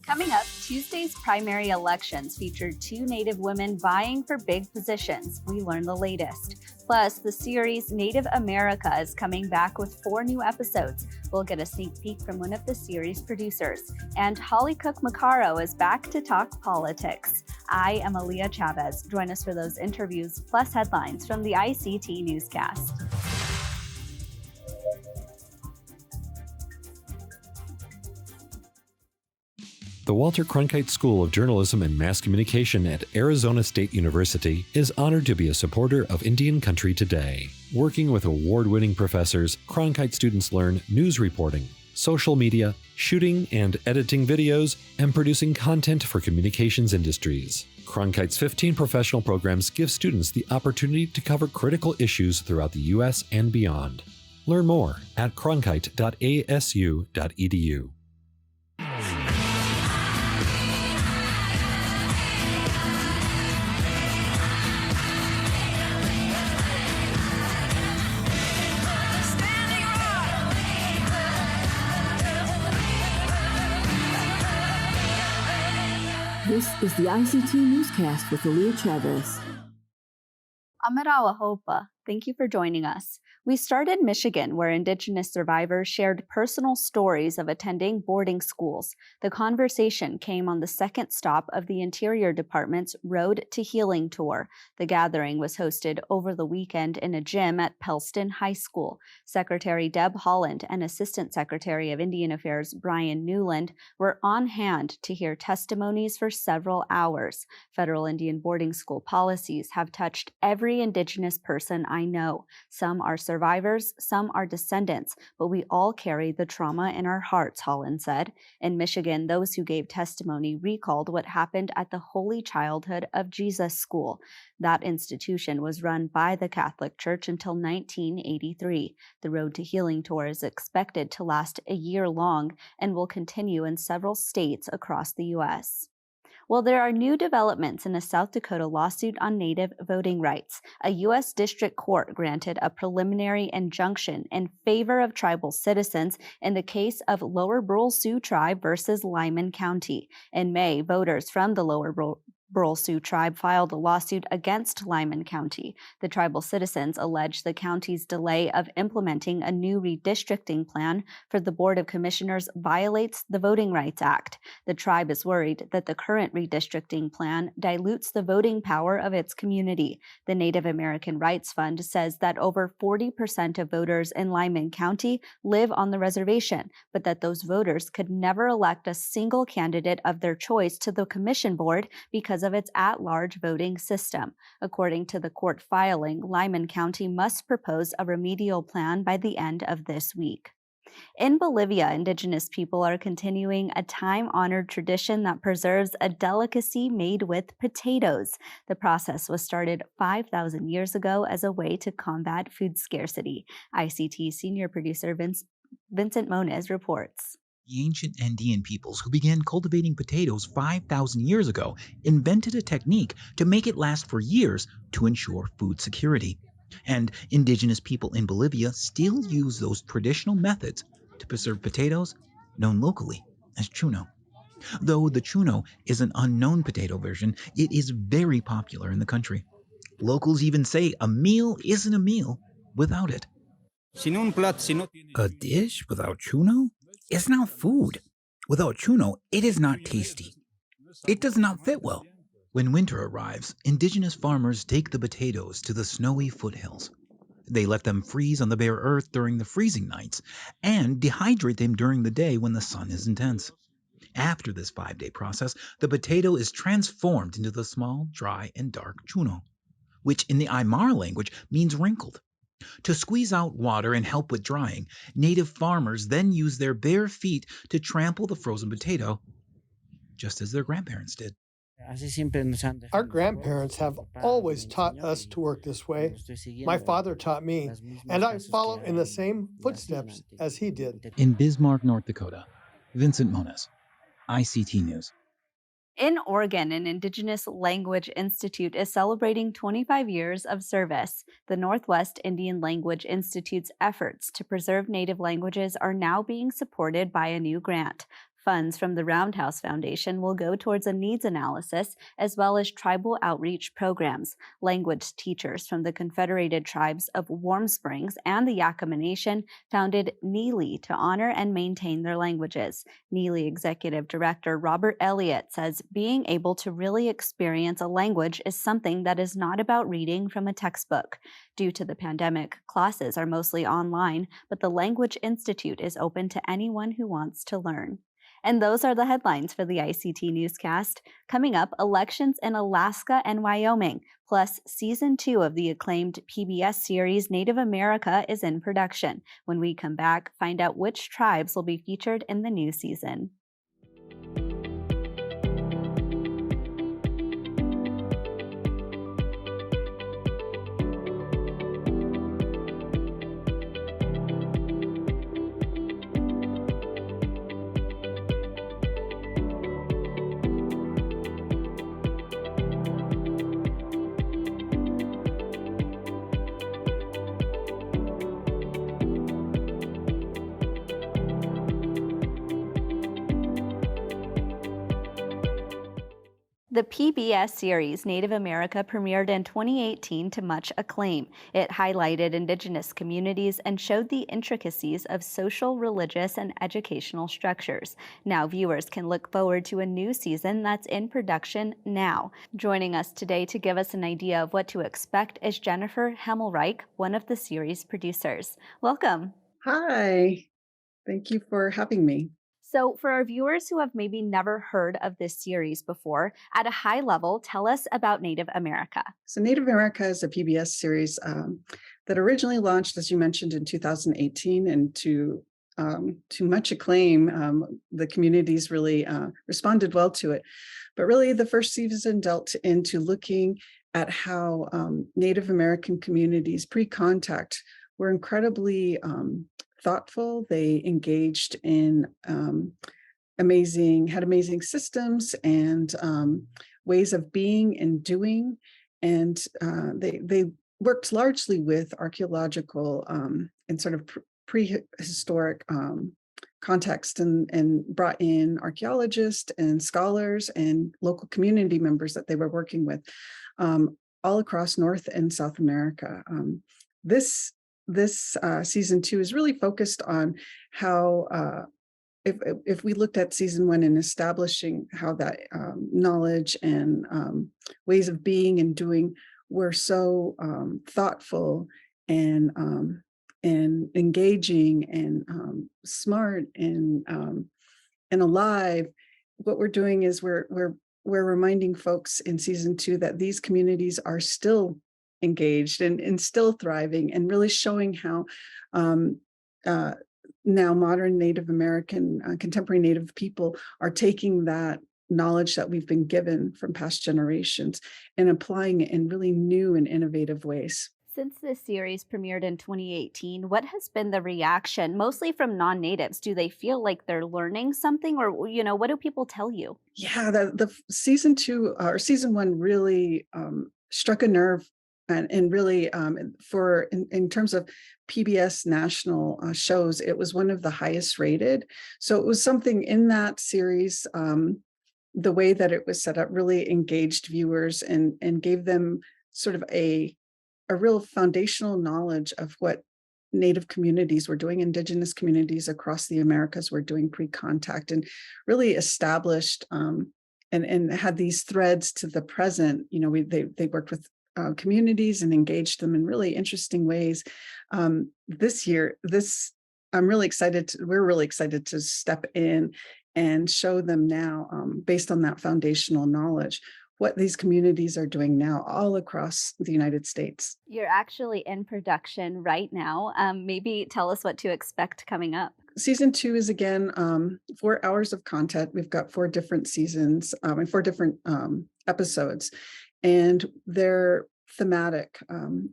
Coming up, Tuesday's primary elections featured two Native women vying for big positions. We learn the latest. Plus, the series Native America is coming back with 4 new episodes. We'll get a sneak peek from one of the series producers. And Cook Macarro is back to talk politics. I am Aaliyah Chavez. Join us for those interviews, plus headlines from the ICT Newscast. The Walter Cronkite School of Journalism and Mass Communication at Arizona State University is honored to be a supporter of Indian Country Today. Working with award-winning professors, Cronkite students learn news reporting, social media, shooting and editing videos, and producing content for communications industries. Cronkite's 15 professional programs give students the opportunity to cover critical issues throughout the U.S. and beyond. Learn more at cronkite.asu.edu. This is the ICT Newscast with Aaliyah Chavez. Amarawa Hopa, thank you for joining us. We start in Michigan, where Indigenous survivors shared personal stories of attending boarding schools. The conversation came on the second stop of the Interior Department's Road to Healing tour. The gathering was hosted over the weekend in a gym at Pellston High School. Secretary Deb Haaland and Assistant Secretary of Indian Affairs Brian Newland were on hand to hear testimonies for several hours. Federal Indian boarding school policies have touched every Indigenous person I know. Some are survivors, some are descendants, but we all carry the trauma in our hearts, Haaland said. In Michigan, those who gave testimony recalled what happened at the Holy Childhood of Jesus School. That institution was run by the Catholic Church until 1983. The Road to Healing tour is expected to last a year long and will continue in several states across the U.S. Well, there are new developments in a South Dakota lawsuit on Native voting rights. A U.S. District Court granted a preliminary injunction in favor of tribal citizens in the case of Lower Brule Sioux Tribe versus Lyman County. In May, voters from the Lower Brule Sioux Tribe filed a lawsuit against Lyman County. The tribal citizens allege the county's delay of implementing a new redistricting plan for the Board of Commissioners violates the Voting Rights Act. The tribe is worried that the current redistricting plan dilutes the voting power of its community. The Native American Rights Fund says that over 40% of voters in Lyman County live on the reservation, but that those voters could never elect a single candidate of their choice to the commission board because of its at-large voting system. According to the court filing, Lyman County must propose a remedial plan by the end of this week. In Bolivia, Indigenous people are continuing a time-honored tradition that preserves a delicacy made with potatoes. The process was started 5,000 years ago as a way to combat food scarcity. ICT senior producer Vincent Moniz reports. The ancient Andean peoples who began cultivating potatoes 5,000 years ago invented a technique to make it last for years to ensure food security. And indigenous people in Bolivia still use those traditional methods to preserve potatoes, known locally as Juno. Though the Juno is an unknown potato version, it is very popular in the country. Locals even say a meal isn't a meal without it. A dish without Juno is not food. Without Juno, it is not tasty. It does not fit well. When winter arrives, indigenous farmers take the potatoes to the snowy foothills. They let them freeze on the bare earth during the freezing nights and dehydrate them during the day when the sun is intense. After this 5-day process, the potato is transformed into the small, dry, and dark Juno, which in the Aymara language means wrinkled. To squeeze out water and help with drying, native farmers then use their bare feet to trample the frozen potato, just as their grandparents did. Our grandparents have always taught us to work this way. My father taught me, and I follow in the same footsteps as he did. In Bismarck, North Dakota, Vincent Moniz, ICT News. In Oregon, an Indigenous Language Institute is celebrating 25 years of service. The Northwest Indian Language Institute's efforts to preserve Native languages are now being supported by a new grant. Funds from the Roundhouse Foundation will go towards a needs analysis as well as tribal outreach programs. Language teachers from the Confederated Tribes of Warm Springs and the Yakama Nation founded Neely to honor and maintain their languages. Neely Executive Director Robert Elliott says being able to really experience a language is something that is not about reading from a textbook. Due to the pandemic, classes are mostly online, but the Language Institute is open to anyone who wants to learn. And those are the headlines for the ICT Newscast. Coming up, elections in Alaska and Wyoming, plus Season 2 of the acclaimed PBS series Native America is in production. When we come back, find out which tribes will be featured in the new season. The PBS series Native America premiered in 2018 to much acclaim. It highlighted Indigenous communities and showed the intricacies of social, religious, and educational structures. Now viewers can look forward to a new season that's in production now. Joining us today to give us an idea of what to expect is Jennifer Hemmelreich, one of the series producers. Welcome. Hi, thank you for having me. So for our viewers who have maybe never heard of this series before, at a high level, tell us about Native America. So Native America is a PBS series that originally launched, as you mentioned, in 2018, and to much acclaim. The communities really responded well to it. But really, the first season dealt into looking at how Native American communities pre-contact were incredibly thoughtful. They engaged in amazing systems and ways of being and doing, and they worked largely with archaeological and sort of prehistoric context, and brought in archaeologists and scholars and local community members that they were working with all across North and South America. This season 2 is really focused on how, if we looked at season 1 and establishing how that knowledge and ways of being and doing were so thoughtful and engaging and smart and alive, what we're doing is we're reminding folks in season 2 that these communities are still engaged and still thriving, and really showing how now modern Native American, contemporary Native people are taking that knowledge that we've been given from past generations and applying it in really new and innovative ways. Since this series premiered in 2018, what has been the reaction, mostly from non-natives? Do they feel like they're learning something, or what do people tell you? Yeah, the season 2 or season 1 really struck a nerve. And really, in terms of PBS national shows, it was one of the highest rated. So it was something in that series, the way that it was set up really engaged viewers and gave them sort of a real foundational knowledge of what Native communities were doing, Indigenous communities across the Americas were doing pre-contact, and really established and had these threads to the present. They worked with communities and engaged them in really interesting ways. This year, we're really excited to step in and show them now, based on that foundational knowledge, what these communities are doing now all across the United States. You're actually in production right now. Maybe tell us what to expect coming up. Season 2 is, again, 4 hours of content. We've got 4 different seasons and 4 different episodes, and they're thematic.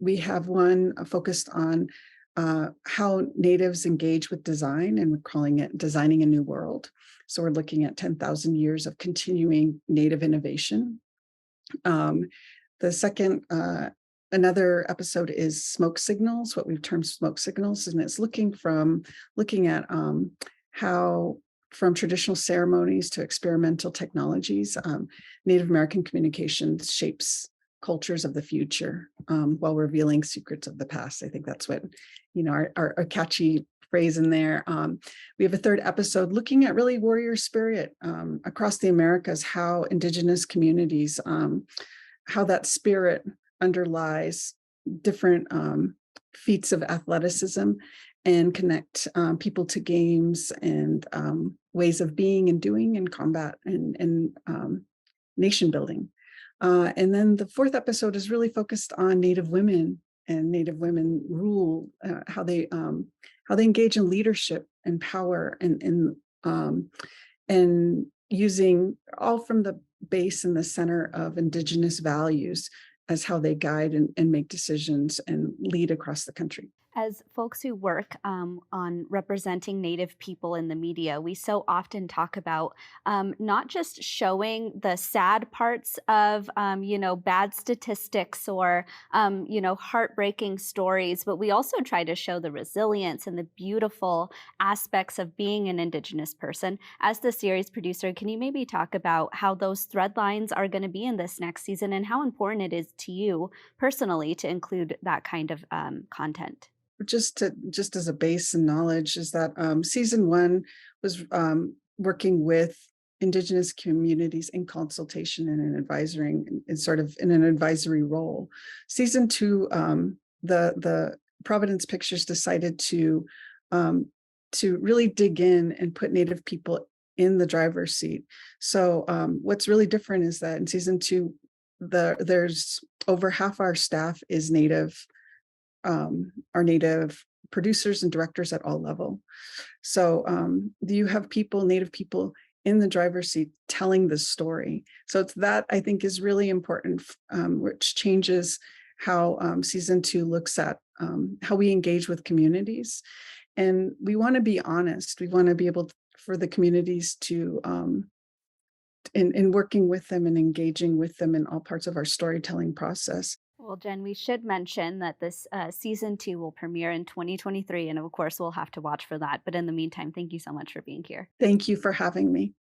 We have one focused on how Natives engage with design, and we're calling it Designing a New World. So we're looking at 10,000 years of continuing Native innovation. The second, another episode is Smoke Signals, what we've termed smoke signals, and it's looking at how from traditional ceremonies to experimental technologies, Native American communications shapes cultures of the future while revealing secrets of the past. I think that's what, our catchy phrase in there. We have a third episode looking at really warrior spirit across the Americas, how Indigenous communities, how that spirit underlies different feats of athleticism and connect people to games and ways of being and doing in combat and nation building. And then the fourth episode is really focused on Native women and Native women rule, how they engage in leadership and power and using all from the base and the center of Indigenous values as how they guide and make decisions and lead across the country. As folks who work on representing Native people in the media, we so often talk about not just showing the sad parts of, bad statistics or, heartbreaking stories, but we also try to show the resilience and the beautiful aspects of being an Indigenous person. As the series producer, can you maybe talk about how those thread lines are going to be in this next season and how important it is to you personally to include that kind of content? Just as a base and knowledge is that season one was working with Indigenous communities in consultation and in advisory and sort of in an advisory role. Season two, the Providence Pictures decided to really dig in and put Native people in the driver's seat. So what's really different is that in season two, there's over half our staff is Native. Our Native producers and directors at all level. So you have Native people in the driver's seat telling the story. So it's that I think is really important, which changes how season two looks at how we engage with communities. And we want to be honest. We want to be able for the communities to, in working with them and engaging with them in all parts of our storytelling process. Well, Jen, we should mention that this season 2 will premiere in 2023, and of course, we'll have to watch for that. But in the meantime, thank you so much for being here. Thank you for having me.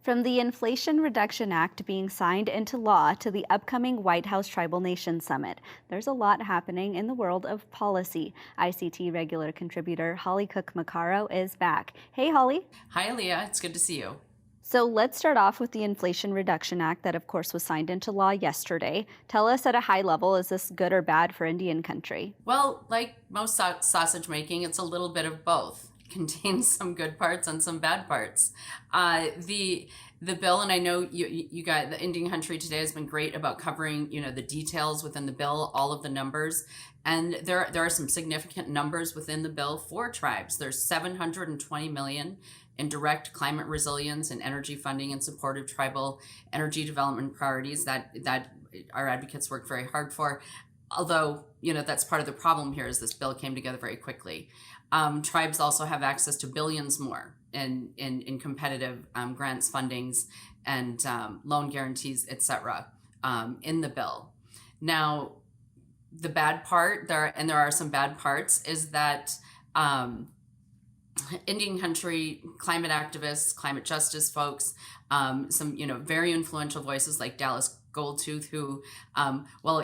From the Inflation Reduction Act being signed into law to the upcoming White House Tribal Nations Summit, there's a lot happening in the world of policy. ICT regular contributor Holly Cook Macarro is back. Hey, Holly. Hi, Leah. It's good to see you. So let's start off with the Inflation Reduction Act that, of course, was signed into law yesterday. Tell us at a high level, is this good or bad for Indian country? Well, like most sausage making, it's a little bit of both. It contains some good parts and some bad parts. The bill, and I know you got the Indian country today has been great about covering, the details within the bill, all of the numbers. And there are some significant numbers within the bill for tribes. There's 720 million in direct climate resilience and energy funding in support of tribal energy development priorities that our advocates work very hard for. Although, that's part of the problem here is this bill came together very quickly. Tribes also have access to billions more in competitive grants, fundings, and loan guarantees, et cetera, in the bill. Now, the bad part, there are some bad parts, is that Indian country climate activists, climate justice folks, some very influential voices like Dallas Goldtooth, who,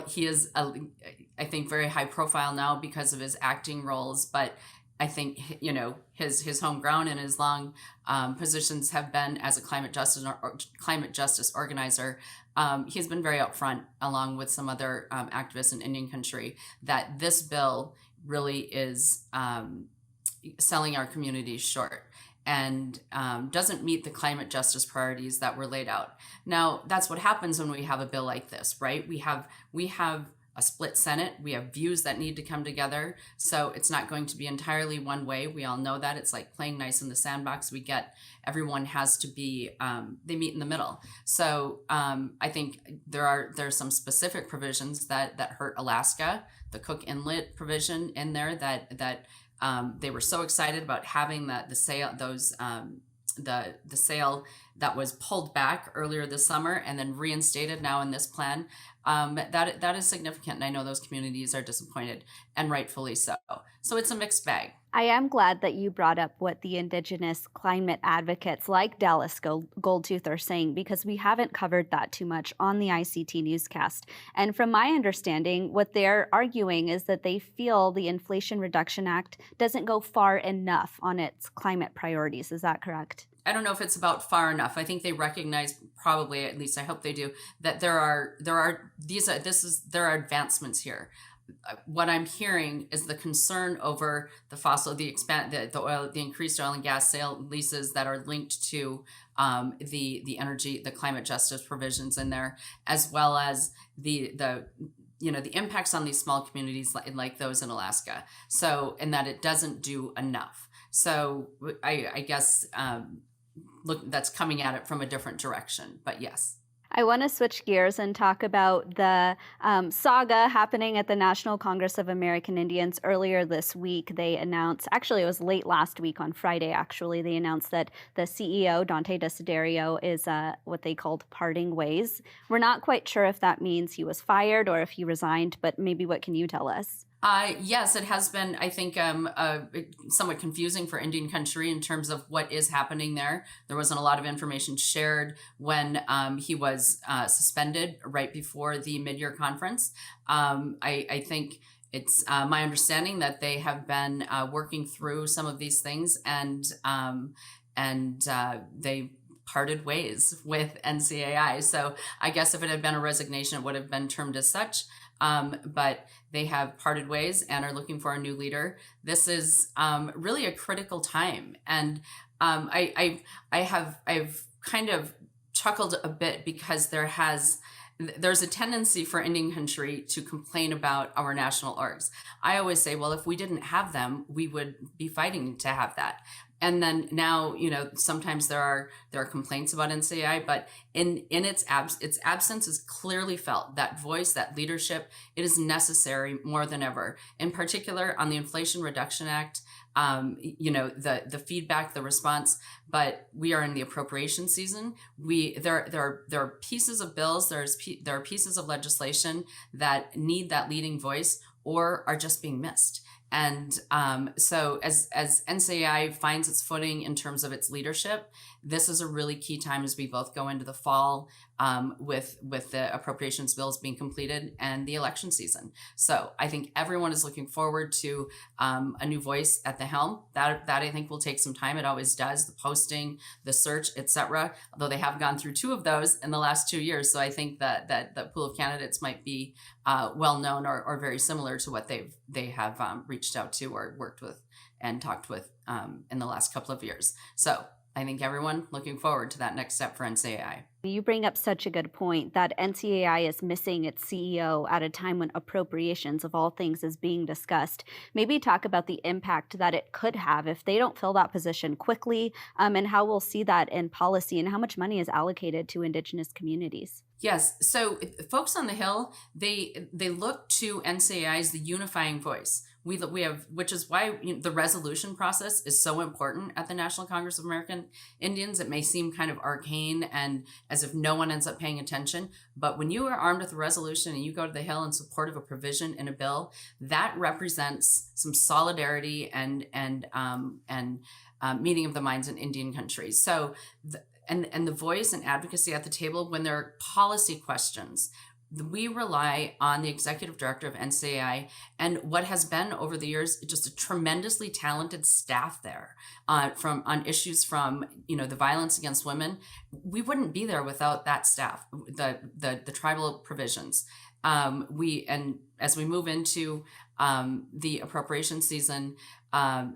he is, I think, very high profile now because of his acting roles, but I think, his home ground and his long positions have been as a climate justice organizer. He's been very upfront, along with some other activists in Indian country, that this bill really is selling our communities short and doesn't meet the climate justice priorities that were laid out. Now, that's what happens when we have a bill like this, right? We have a split Senate. We have views that need to come together. So it's not going to be entirely one way. We all know that. It's like playing nice in the sandbox. Everyone has to be, they meet in the middle. So I think there's some specific provisions that hurt Alaska, the Cook Inlet provision in there that they were so excited about having the sale that was pulled back earlier this summer and then reinstated now in this plan. That is significant, and I know those communities are disappointed, and rightfully so. So it's a mixed bag. I am glad that you brought up what the Indigenous climate advocates like Dallas Goldtooth are saying, because we haven't covered that too much on the ICT Newscast. And from my understanding, what they're arguing is that they feel the Inflation Reduction Act doesn't go far enough on its climate priorities. Is that correct? I don't know if it's about far enough. I think they recognize, probably, at least I hope they do, that there are advancements here. What I'm hearing is the concern over the increased oil and gas sale leases that are linked to the energy, the climate justice provisions in there, as well as the impacts on these small communities like those in Alaska. So, and that it doesn't do enough. So I guess look, that's coming at it from a different direction. But yes. I want to switch gears and talk about the saga happening at the National Congress of American Indians earlier this week. They announced, actually it was late last week on Friday, actually, they announced that the CEO, Dante Desiderio, is what they called parting ways. We're not quite sure if that means he was fired or if he resigned, but maybe what can you tell us? Yes, it has been, I think, somewhat confusing for Indian country in terms of what is happening there. There wasn't a lot of information shared when he was suspended right before the mid-year conference. I think it's my understanding that they have been working through some of these things, and they parted ways with NCAI. So I guess if it had been a resignation, it would have been termed as such. But they have parted ways and are looking for a new leader. This is really a critical time, and I've kind of chuckled a bit because there's a tendency for Indian country to complain about our national orgs. I always say, well, if we didn't have them, we would be fighting to have that. And then now, sometimes there are complaints about NCAI, but in its absence is clearly felt. That voice, that leadership, it is necessary more than ever. In particular, on the Inflation Reduction Act, the feedback, the response. But we are in the appropriation season. There are pieces of bills, there are pieces of legislation that need that leading voice or are just being missed. And so as NCAI finds its footing in terms of its leadership, this is a really key time as we both go into the fall with the appropriations bills being completed and the election season. So I think everyone is looking forward to a new voice at the helm. That I think will take some time. It always does. The posting, the search, etc. Although they have gone through 2 of those in the last 2 years, so I think that the pool of candidates might be well known or very similar to what they have reached out to or worked with and talked with in the last couple of years. So I think everyone looking forward to that next step for NCAI. You bring up such a good point that NCAI is missing its CEO at a time when appropriations of all things is being discussed. Maybe talk about the impact that it could have if they don't fill that position quickly, and how we'll see that in policy and how much money is allocated to Indigenous communities. Yes. So folks on the Hill, they look to NCAI as the unifying voice. We have, which is why the resolution process is so important at the National Congress of American Indians. It may seem kind of arcane and as if no one ends up paying attention, but when you are armed with a resolution and you go to the Hill in support of a provision in a bill, that represents some solidarity and meeting of the minds in Indian countries. So and the voice and advocacy at the table when there are policy questions. We rely on the executive director of NCAI and what has been over the years just a tremendously talented staff there on issues from the violence against women. We wouldn't be there without that staff. The tribal provisions. And as we move into the appropriation season,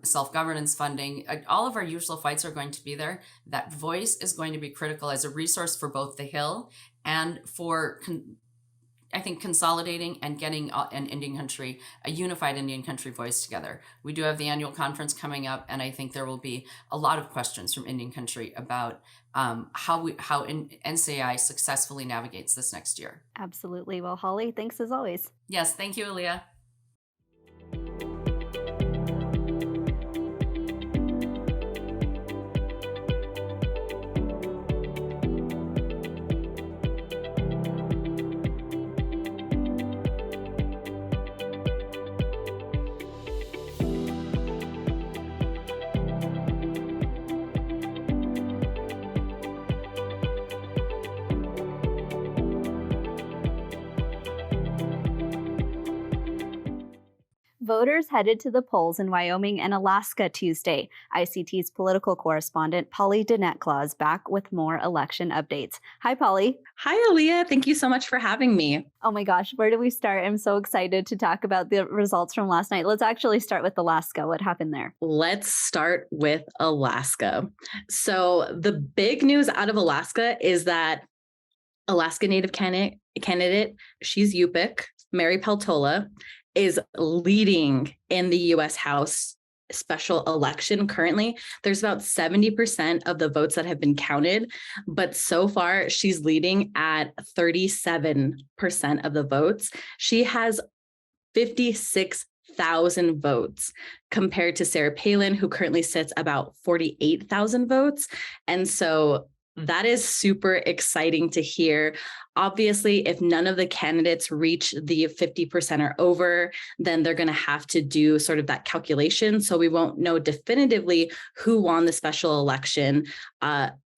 self-governance funding, all of our usual fights are going to be there. That voice is going to be critical as a resource for both the Hill and for I think consolidating and getting an Indian country, a unified Indian country voice together. We do have the annual conference coming up, and I think there will be a lot of questions from Indian country about how NCAI successfully navigates this next year. Absolutely. Well, Holly, thanks as always. Yes, thank you, Aaliyah. Voters headed to the polls in Wyoming and Alaska Tuesday. ICT's political correspondent, Polly DeNetclaw, is back with more election updates. Hi, Polly. Hi, Aaliyah. Thank you so much for having me. Oh my gosh, where do we start? I'm so excited to talk about the results from last night. Let's actually start with Alaska. What happened there? Let's start with Alaska. So the big news out of Alaska is that Alaska Native candidate, she's Yupik, Mary Peltola, is leading in the U.S. House special election currently. There's about 70% of the votes that have been counted, but so far she's leading at 37% of the votes. She has 56,000 votes compared to Sarah Palin, who currently sits about 48,000 votes. And so that is super exciting to hear. Obviously, if none of the candidates reach the 50% or over, then they're going to have to do sort of that calculation. So we won't know definitively who won the special election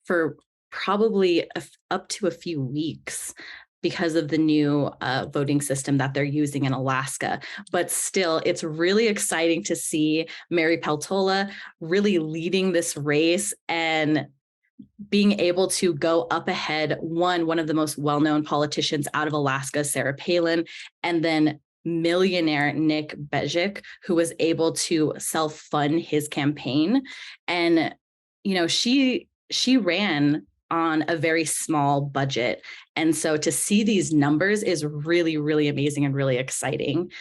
for probably up to a few weeks because of the new voting system that they're using in Alaska. But still, it's really exciting to see Mary Peltola really leading this race and being able to go up ahead, one of the most well-known politicians out of Alaska, Sarah Palin, and then millionaire Nick Bejic, who was able to self-fund his campaign. And, you know, she ran on a very small budget. And so to see these numbers is really, really amazing and really exciting.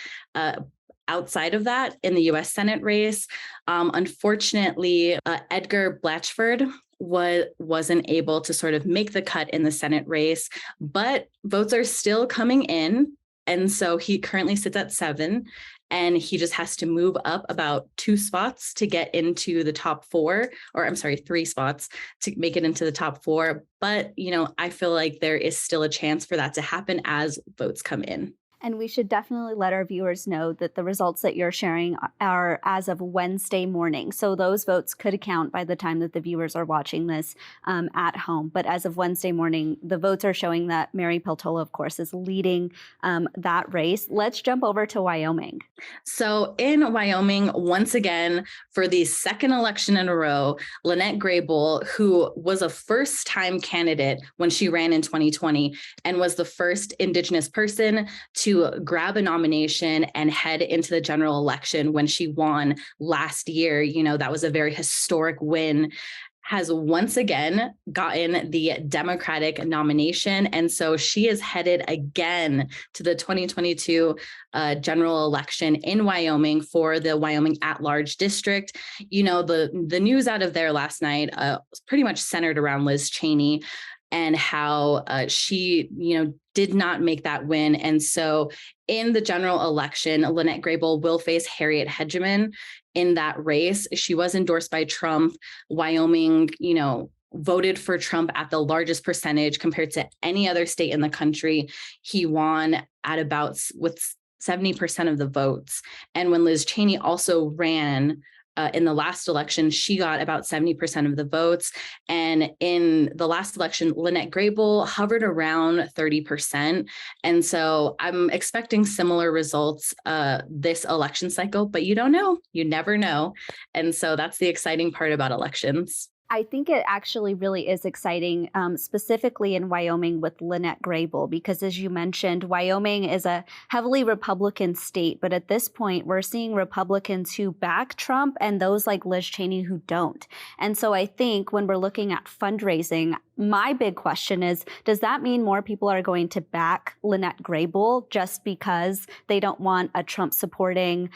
Outside of that, in the U.S. Senate race, unfortunately, Edgar Blatchford wasn't able to sort of make the cut in the Senate race, but votes are still coming in. And so he currently sits at 7, and he just has to move up about 2 spots to get into the top 4, or I'm sorry, 3 spots to make it into the top 4. But, you know, I feel like there is still a chance for that to happen as votes come in. And we should definitely let our viewers know that the results that you're sharing are as of Wednesday morning. So those votes could count by the time that the viewers are watching this at home. But as of Wednesday morning, the votes are showing that Mary Peltola, of course, is leading that race. Let's jump over to Wyoming. So in Wyoming, once again, for the second election in a row, Lynette Grable, who was a first-time candidate when she ran in 2020 and was the first Indigenous person to grab a nomination and head into the general election when she won last year. You know, that was a very historic win, has once again gotten the Democratic nomination. And so she is headed again to the 2022 general election in Wyoming for the Wyoming at-large district. You know, the news out of there last night was pretty much centered around Liz Cheney and how she, you know, did not make that win. And so in the general election, Lynette Grable will face Harriet Hegeman in that race. She was endorsed by Trump. Wyoming, you know, voted for Trump at the largest percentage compared to any other state in the country. He won at about with 70% of the votes. And when Liz Cheney also ran in the last election, she got about 70% of the votes. And in the last election, Lynette Grable hovered around 30%. And so I'm expecting similar results this election cycle, but you don't know, you never know. And so that's the exciting part about elections. I think it actually really is exciting, specifically in Wyoming with Lynette Grable, because as you mentioned, Wyoming is a heavily Republican state. But at this point, we're seeing Republicans who back Trump and those like Liz Cheney who don't. And so I think when we're looking at fundraising, my big question is, does that mean more people are going to back Lynette Grable just because they don't want a Trump supporting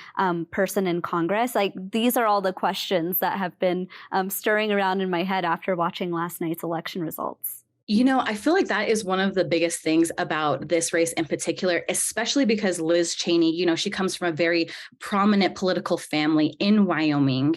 person in Congress? Like, these are all the questions that have been stirring around in my head after watching last night's election results. You know, I feel like that is one of the biggest things about this race in particular, especially because Liz Cheney, you know, she comes from a very prominent political family in Wyoming.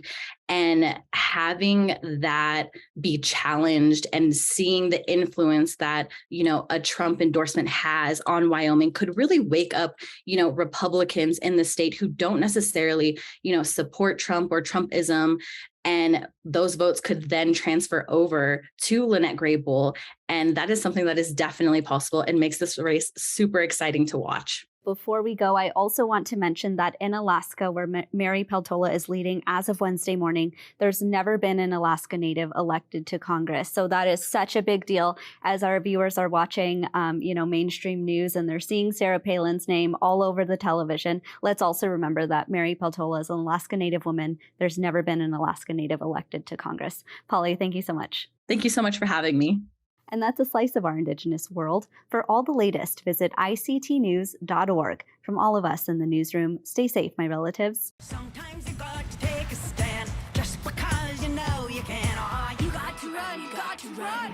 And having that be challenged and seeing the influence that, you know, a Trump endorsement has on Wyoming could really wake up, you know, Republicans in the state who don't necessarily, you know, support Trump or Trumpism. And those votes could then transfer over to Lynette Grable. And that is something that is definitely possible and makes this race super exciting to watch. Before we go, I also want to mention that in Alaska, where Mary Peltola is leading as of Wednesday morning, there's never been an Alaska Native elected to Congress. So that is such a big deal as our viewers are watching, mainstream news and they're seeing Sarah Palin's name all over the television. Let's also remember that Mary Peltola is an Alaska Native woman. There's never been an Alaska Native elected to Congress. Polly, thank you so much. Thank you so much for having me. And that's a slice of our Indigenous world. For all the latest, visit ictnews.org. From all of us in the newsroom, stay safe, my relatives. Sometimes you got to take a stand just because you know you can. Oh, you got to run, you got to run.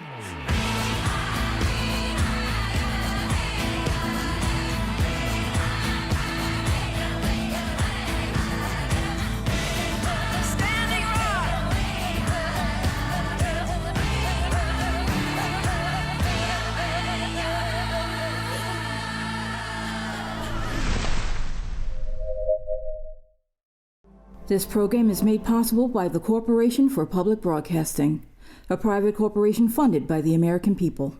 This program is made possible by the Corporation for Public Broadcasting, a private corporation funded by the American people.